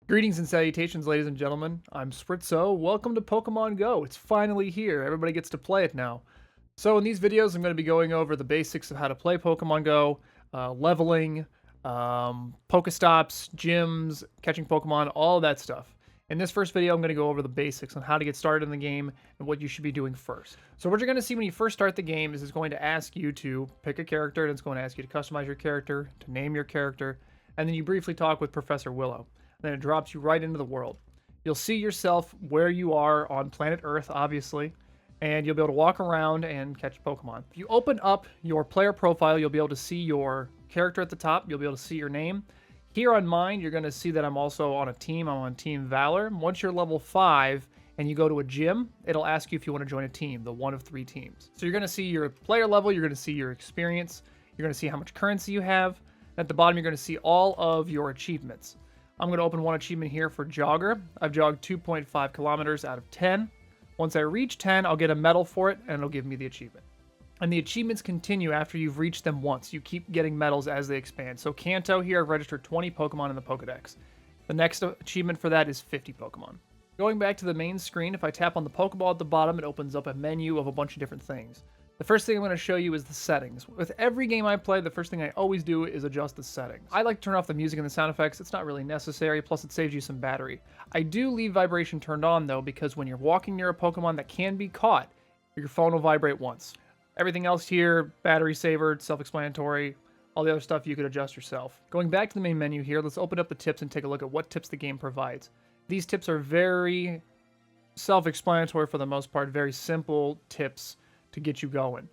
Greetings and salutations, ladies and gentlemen. I'm Spritzo. Welcome to Pokemon Go. It's finally here. Everybody gets to play it now. So in these videos, I'm going to be going over the basics of how to play Pokemon Go, leveling, Pokestops, gyms, catching Pokemon, all of that stuff. In this first video, I'm going to go over the basics on how to get started in the game and what you should be doing first. So what you're going to see when you first start the game is it's going to ask you to pick a character, and it's going to ask you to customize your character, to name your character, and then you briefly talk with Professor Willow. Then it drops you right into the world. You'll see yourself where you are on planet Earth, obviously, and you'll be able to walk around and catch Pokemon. If you open up your player profile, you'll be able to see your character at the top. You'll be able to see your name. Here on mine, you're going to see that I'm also on a team. I'm on Team Valor. Once you're level 5 and you go to a gym, it'll ask you if you want to join a team, the one of 3 teams. So you're going to see your player level, you're going to see your experience, you're going to see how much currency you have. At the bottom, you're going to see all of your achievements. I'm going to open one achievement here for Jogger. I've jogged 2.5 kilometers out of 10. Once I reach 10, I'll get a medal for it, and it'll give me the achievement. And the achievements continue after you've reached them once. You keep getting medals as they expand. So Kanto here, I've registered 20 Pokemon in the Pokedex. The next achievement for that is 50 Pokemon. Going back to the main screen, if I tap on the Pokeball at the bottom, it opens up a menu of a bunch of different things. The first thing I'm going to show you is the settings. With every game I play, the first thing I always do is adjust the settings. I like to turn off the music and the sound effects. It's not really necessary, plus it saves you some battery. I do leave vibration turned on though, because when you're walking near a Pokemon that can be caught, your phone will vibrate once. Everything else here, battery saver, self-explanatory, all the other stuff you could adjust yourself. Going back to the main menu here, let's open up the tips and take a look at what tips the game provides. These tips are very self-explanatory for the most part, very simple tips to get you going.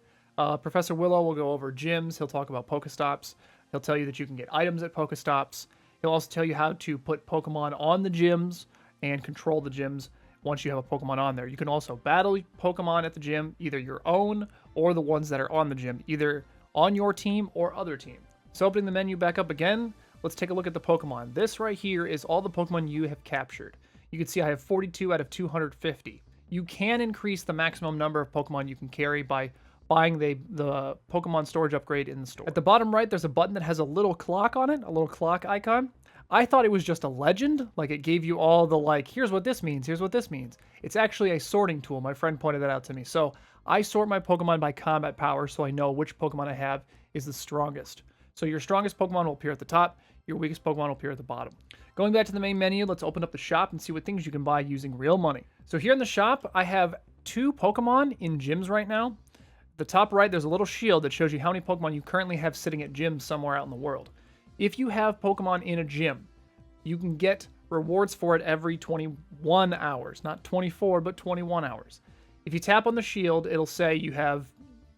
Professor Willow will go over gyms. He'll talk about Pokestops. He'll tell you that you can get items at Pokestops. He'll also tell you how to put Pokemon on the gyms and control the gyms once you have a Pokemon on there. You can also battle Pokemon at the gym, either your own or the ones that are on the gym, either on your team or other team. So opening the menu back up again, let's take a look at the Pokemon. This right here is all the Pokemon you have captured. You can see I have 42 out of 250. You can increase the maximum number of Pokemon you can carry by buying the Pokemon storage upgrade in the store. At the bottom right, there's a button that has a little clock on it, a little clock icon. I thought it was just a legend, like it gave you all the here's what this means, here's what this means. It's actually a sorting tool. My friend pointed that out to me. So I sort my Pokemon by combat power so I know which Pokemon I have is the strongest. So your strongest Pokemon will appear at the top, your weakest Pokemon will appear at the bottom. Going back to the main menu, let's open up the shop and see what things you can buy using real money. So here in the shop, I have 2 Pokemon in gyms right now. At the top right, there's a little shield that shows you how many Pokemon you currently have sitting at gyms somewhere out in the world. If you have Pokemon in a gym, you can get rewards for it every 21 hours. Not 24, but 21 hours. If you tap on the shield, it'll say you have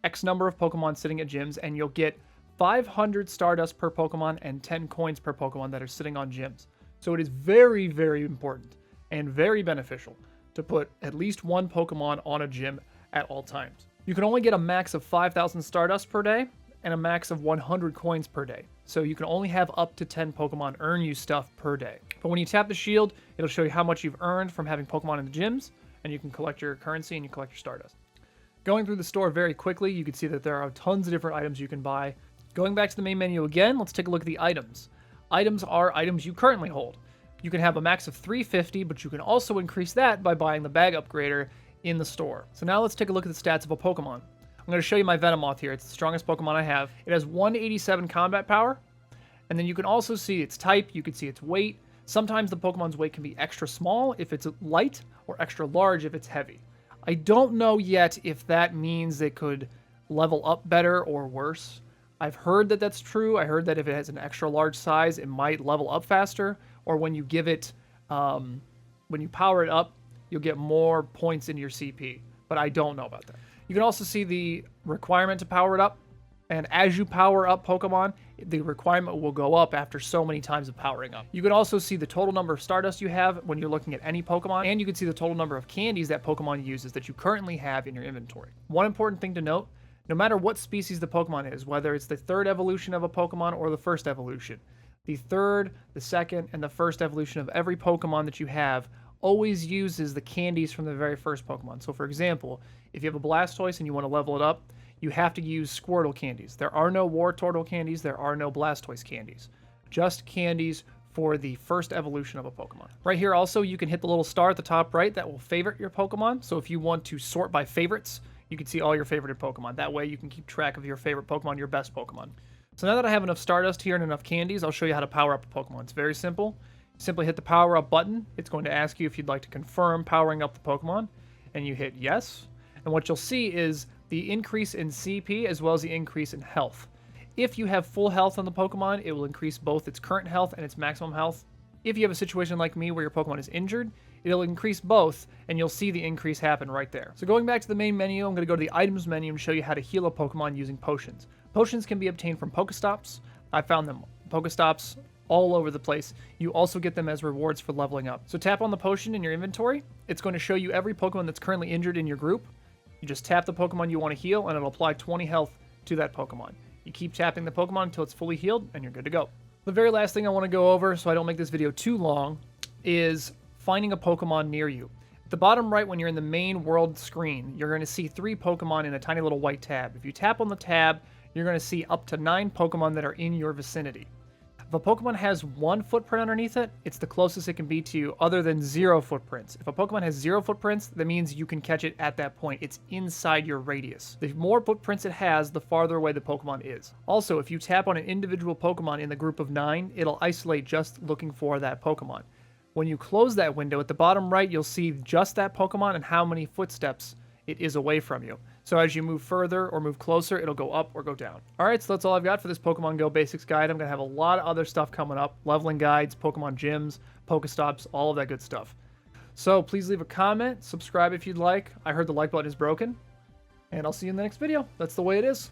X number of Pokemon sitting at gyms, and you'll get 500 Stardust per Pokemon and 10 coins per Pokemon that are sitting on gyms. So it is very, very important and very beneficial to put at least 1 Pokemon on a gym at all times. You can only get a max of 5,000 Stardust per day and a max of 100 coins per day. So you can only have up to 10 Pokemon earn you stuff per day. But when you tap the shield, it'll show you how much you've earned from having Pokemon in the gyms, and you can collect your currency and you collect your Stardust. Going through the store very quickly, you can see that there are tons of different items you can buy. Going back to the main menu again, let's take a look at the items. Items are items you currently hold. You can have a max of 350, but you can also increase that by buying the bag upgrader in the store. So now let's take a look at the stats of a Pokemon. I'm going to show you my Venomoth here. It's the strongest Pokemon I have. It has 187 combat power, and then you can also see its type, you can see its weight. Sometimes the Pokemon's weight can be extra small if it's light, or extra large if it's heavy. I don't know yet if that means they could level up better or worse. I've heard that that's true. I heard that if it has an extra large size, it might level up faster, or when you give it, when you power it up, you'll get more points in your CP, but I don't know about that. You can also see the requirement to power it up, and as you power up Pokemon, the requirement will go up after so many times of powering up. You can also see the total number of Stardust you have when you're looking at any Pokemon, and you can see the total number of candies that Pokemon uses that you currently have in your inventory. One important thing to note, no matter what species the Pokemon is, whether it's the 3rd evolution of a Pokemon or the 1st evolution, the 3rd, the 2nd, and the 1st evolution of every Pokemon that you have always uses the candies from the very first Pokemon. So for example, if you have a Blastoise and you want to level it up, you have to use Squirtle candies. There are no Wartortle candies, there are no Blastoise candies. Just candies for the first evolution of a Pokemon. Right here also, you can hit the little star at the top right that will favorite your Pokemon. So if you want to sort by favorites, you can see all your favorited Pokemon. That way you can keep track of your favorite Pokemon, your best Pokemon. So now that I have enough Stardust here and enough candies, I'll show you how to power up a Pokemon. It's very simple. Simply hit the power up button. It's going to ask you if you'd like to confirm powering up the Pokemon, and you hit yes. And what you'll see is the increase in CP as well as the increase in health. If you have full health on the Pokemon, it will increase both its current health and its maximum health. If you have a situation like me where your Pokemon is injured, it'll increase both, and you'll see the increase happen right there. So going back to the main menu, I'm going to go to the items menu and show you how to heal a Pokemon using potions. Potions can be obtained from Pokestops. I found them Pokestops all over the place. You also get them as rewards for leveling up. So tap on the potion in your inventory. It's going to show you every Pokemon that's currently injured in your group. You just tap the Pokemon you want to heal, and it'll apply 20 health to that Pokemon. You keep tapping the Pokemon until it's fully healed, and you're good to go. The very last thing I want to go over, so I don't make this video too long, is finding a Pokemon near you. At the bottom right, when you're in the main world screen, you're going to see 3 Pokemon in a tiny little white tab. If you tap on the tab, you're going to see up to 9 Pokemon that are in your vicinity. If a Pokemon has 1 footprint underneath it, it's the closest it can be to you other than 0 footprints. If a Pokemon has 0 footprints, that means you can catch it at that point. It's inside your radius. The more footprints it has, the farther away the Pokemon is. Also, if you tap on an individual Pokemon in the group of 9, it'll isolate just looking for that Pokemon. When you close that window, at the bottom right, you'll see just that Pokemon and how many footsteps it is away from you. So as you move further or move closer, it'll go up or go down. All right, so that's all I've got for this Pokemon Go Basics guide. I'm going to have a lot of other stuff coming up. Leveling guides, Pokemon gyms, Pokestops, all of that good stuff. So please leave a comment, subscribe if you'd like. I heard the like button is broken. And I'll see you in the next video. That's the way it is.